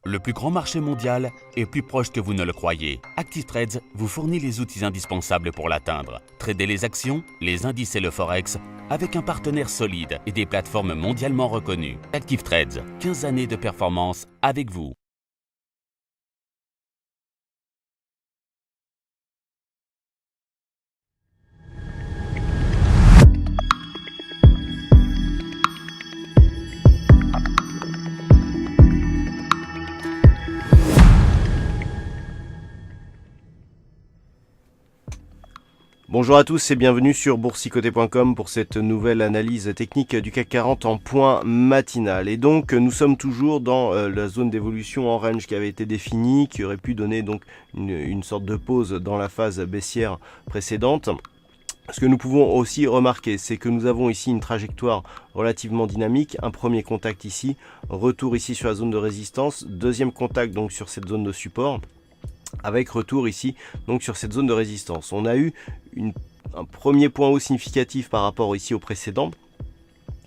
Le plus grand marché mondial est plus proche que vous ne le croyez. ActiveTrades vous fournit les outils indispensables pour l'atteindre. Tradez les actions, les indices et le forex avec un partenaire solide et des plateformes mondialement reconnues. ActiveTrades, 15 années de performance avec vous. Bonjour à tous et bienvenue sur boursicoté.com pour cette nouvelle analyse technique du CAC 40 en point matinal. Et donc nous sommes toujours dans la zone d'évolution en range qui avait été définie, qui aurait pu donner donc une sorte de pause dans la phase baissière précédente. Ce que nous pouvons aussi remarquer, c'est que nous avons ici une trajectoire relativement dynamique, un premier contact ici, retour ici sur la zone de résistance, deuxième contact donc sur cette zone de support, avec retour ici donc sur cette zone de résistance. On a eu un premier point haut significatif par rapport ici au précédent,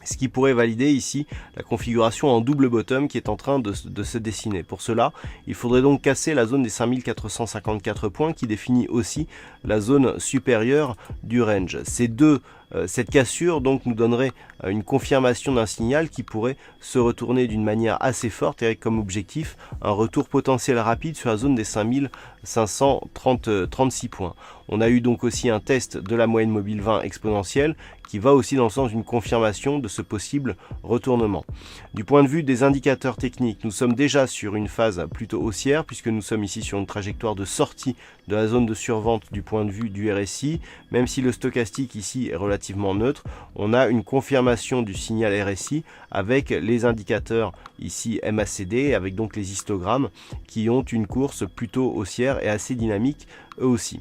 ce qui pourrait valider ici la configuration en double bottom qui est en train de se dessiner. Pour cela, il faudrait donc casser la zone des 5454 points qui définit aussi la zone supérieure du range. Cette cassure donc nous donnerait une confirmation d'un signal qui pourrait se retourner d'une manière assez forte et avec comme objectif un retour potentiel rapide sur la zone des 5536 points. On a eu donc aussi un test de la moyenne mobile 20 exponentielle qui va aussi dans le sens d'une confirmation de ce possible retournement. Du point de vue des indicateurs techniques, nous sommes déjà sur une phase plutôt haussière puisque nous sommes ici sur une trajectoire de sortie de la zone de survente du point de vue du RSI. Même si le stochastique ici est relativement neutre, on a une confirmation du signal RSI avec les indicateurs ici MACD, avec donc les histogrammes qui ont une course plutôt haussière et assez dynamique eux aussi.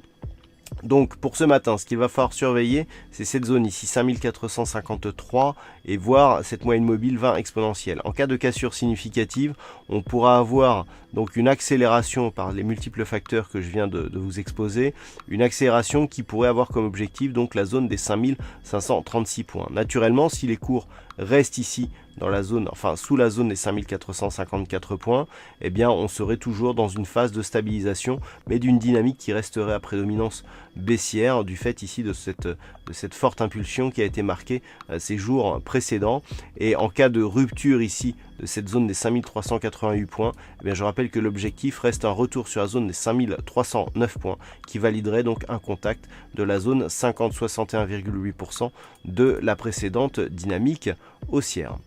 Donc pour ce matin, ce qu'il va falloir surveiller, c'est cette zone ici 5453 et voir cette moyenne mobile 20 exponentielle. En cas de cassure significative, on pourra avoir donc une accélération par les multiples facteurs que je viens de vous exposer, une accélération qui pourrait avoir comme objectif donc la zone des 5536 points. Naturellement, si les cours restent ici dans la zone, enfin sous la zone des 5454 points, eh bien on serait toujours dans une phase de stabilisation, mais d'une dynamique qui resterait à prédominance baissière du fait ici de cette forte impulsion qui a été marquée ces jours précédents. Et en cas de rupture ici de cette zone des 5388 points, eh bien je rappelle que l'objectif reste un retour sur la zone des 5309 points qui validerait donc un contact de la zone 50-61,8% de la précédente dynamique haussière.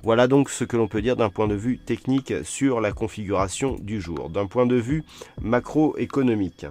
Voilà donc ce que l'on peut dire d'un point de vue technique sur la configuration du jour. D'un point de vue macroéconomique,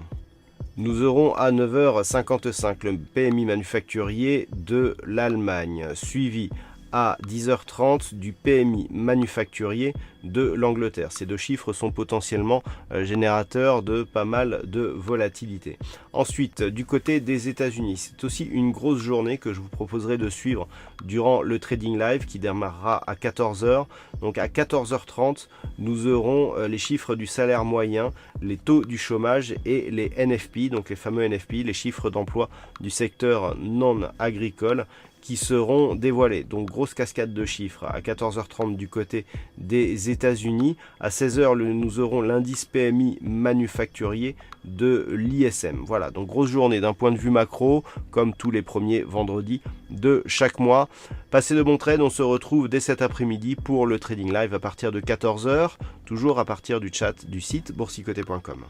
nous aurons à 9h55 le PMI manufacturier de l'Allemagne, suivi à 10h30 du PMI manufacturier de l'Angleterre. Ces deux chiffres sont potentiellement générateurs de pas mal de volatilité. Ensuite, du côté des États-Unis, c'est aussi une grosse journée que je vous proposerai de suivre durant le Trading Live qui démarrera à 14h. Donc à 14h30, nous aurons les chiffres du salaire moyen, les taux du chômage et les NFP, donc les fameux NFP, les chiffres d'emploi du secteur non agricole, qui seront dévoilés. Donc grosse cascade de chiffres à 14h30 du côté des États-Unis. À 16h, nous aurons l'indice PMI manufacturier de l'ISM. Voilà, donc grosse journée d'un point de vue macro, comme tous les premiers vendredis de chaque mois. Passez de bons trades, on se retrouve dès cet après-midi pour le Trading Live à partir de 14h, toujours à partir du chat du site boursicoté.com.